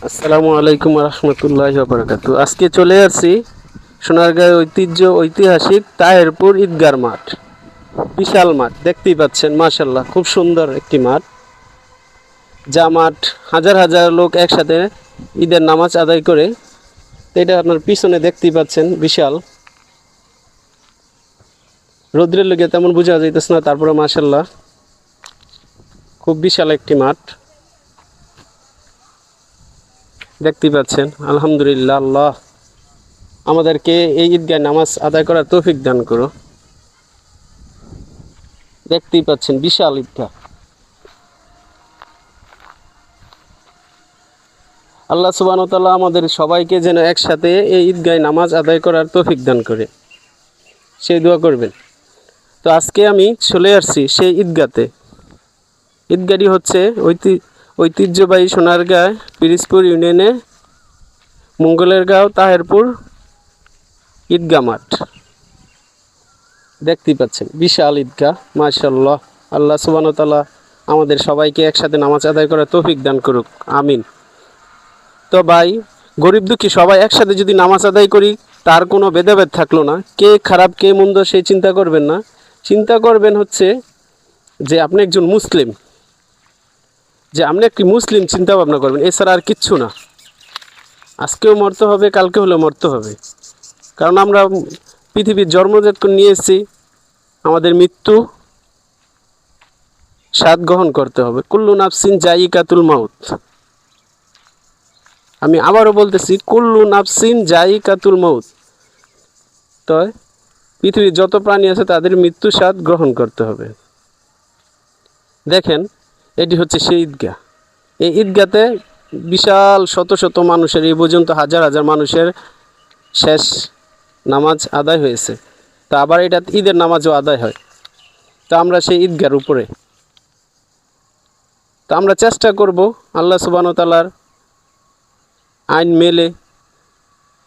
আসসালামু আলাইকুম রহমতুল্লাহ বারাকাতু। আজকে চলে আসছি সোনারগাঁও ঐতিহাসিক তাহেরপুর ঈদগার মাঠ। বিশাল মাঠ দেখতেই পাচ্ছেন, মাশাল্লাহ খুব সুন্দর একটি মাঠ। যা মাঠ হাজার হাজার লোক একসাথে ঈদের নামাজ আদায় করে। এটা আপনার পিছনে দেখতেই পাচ্ছেন, বিশাল। রৌদ্রের লেগে তেমন বোঝা যাইতেছে না, তারপরে মাশাল্লাহ খুব বিশাল একটি মাঠ দেখতেই পাচ্ছেন। আলহামদুলিল্লাহ, আল্লাহ আমাদেরকে এই ঈদগায় নামাজ আদায় করার তৌফিক দান করো। দেখতেই পাচ্ছেন বিশাল ঈদগাহ। আল্লাহ সুবহানাহু ওয়া তাআলা আমাদের সবাইকে যেন একসাথে এই ঈদগায় নামাজ আদায় করার তৌফিক দান করে, সেই দোয়া করবেন। তো আজকে আমি চলে আসছি সেই ঈদগাতে। ঈদগাহটি হচ্ছে ঐতিহ্যবাহী সোনারগাঁ পিরিজপুর ইউনিয়নে মঙ্গলের গাঁও তাহেরপুর ঈদগাহ মাঠ। দেখতেই পাচ্ছেন বিশাল ঈদগাহ, মাশাআল্লাহ। আল্লাহ সুবহানাহু ওয়া তাআলা আমাদের সবাইকে একসাথে নামাজ আদায় করার তৌফিক দান করুক, আমিন। তো ভাই, গরিব দুঃখী সবাই একসাথে যদি নামাজ আদায় করি, তার কোনো ভেদাভেদ থাকলো না। কে খারাপ কে মন্দ সেই চিন্তা করবেন না। চিন্তা করবেন হচ্ছে যে আপনি একজন মুসলিম, যে আপনি একটি মুসলিম চিন্তা ভাবনা করবেন, এছাড়া আর কিচ্ছু না। আজকেও মরতে হবে, কালকে হলেও মরতে হবে। কারণ আমরা পৃথিবীর জন্মজাত করে নিয়ে এসেছি, আমাদের মৃত্যু স্বাদ গ্রহণ করতে হবে। কুল্লু নাফসিন জাইকাতুল মাউত। আমি আবারও বলতেছি, কুল্লু নাফসিন জাইকাতুল মাউত। তো পৃথিবীর যত প্রাণী আছে তাদের মৃত্যু স্বাদ গ্রহণ করতে হবে। দেখেন, এটি হচ্ছে সেই ঈদগাহ। এই ঈদগাতে বিশাল শত শত মানুষের, এই পর্যন্ত হাজার হাজার মানুষের শেষ নামাজ আদায় হয়েছে। তা আবার এটা ঈদের নামাজও আদায় হয়। তা আমরা সেই ঈদগার উপরে, তা আমরা চেষ্টা করব আল্লাহ সুবহানাহু ওয়া তাআলার আইন মেলে,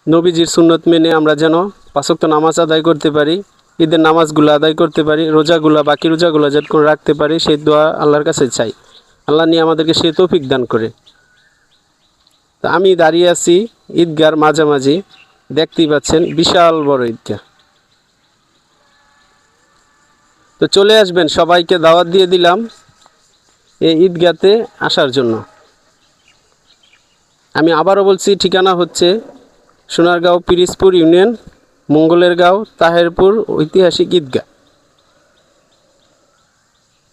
নবীজির সুন্নত মেনে আমরা যেন 5 ওয়াক্ত নামাজ আদায় করতে পারি, ঈদের নামাজগুলো আদায় করতে পারি, রোজাগুলো, বাকি রোজাগুলো যেন করে রাখতে পারি, সেই দোয়া আল্লাহর কাছে চাই। আল্লাহ নিয়ে আমাদেরকে সেই তৌফিক দান করে। তা আমি দাঁড়িয়ে আছি ঈদগার মাঝামাঝি, দেখতেই পাচ্ছেন বিশাল বড় ঈদগাহ। তো চলে আসবেন, সবাইকে দাওয়াত দিয়ে দিলাম এই ঈদগাতে আসার জন্য। আমি আবারও বলছি, ঠিকানা হচ্ছে সোনারগাঁও পিরিজপুর ইউনিয়ন মঙ্গলের গাঁও তাহেরপুর ঐতিহাসিক ঈদগাহ।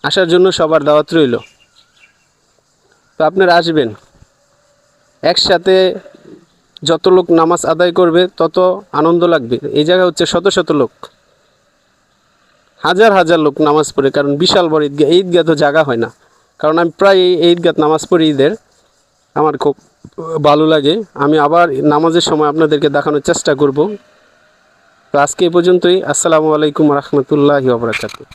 আসার জন্য সবার দাওয়াত রইল। তো আপনারা আসবেন, একসাথে যত লোক নামাজ আদায় করবে তত আনন্দ লাগবে। এই জায়গা হচ্ছে শত শত লোক, হাজার হাজার লোক নামাজ পড়ে, কারণ বিশাল বড় ঈদগাহ। এই ঈদগাহ তো জায়গা হয় না, কারণ আমি প্রায় এই ঈদগাহ নামাজ পড়ি ঈদের, আমার খুব ভালো লাগে। আমি আবার নামাজের সময় আপনাদেরকে দেখানোর চেষ্টা করব। তো আজকে এই পর্যন্তই। আসসালামু আলাইকুম রহমতুল্লাহি ওয়া বারাকাতুহু।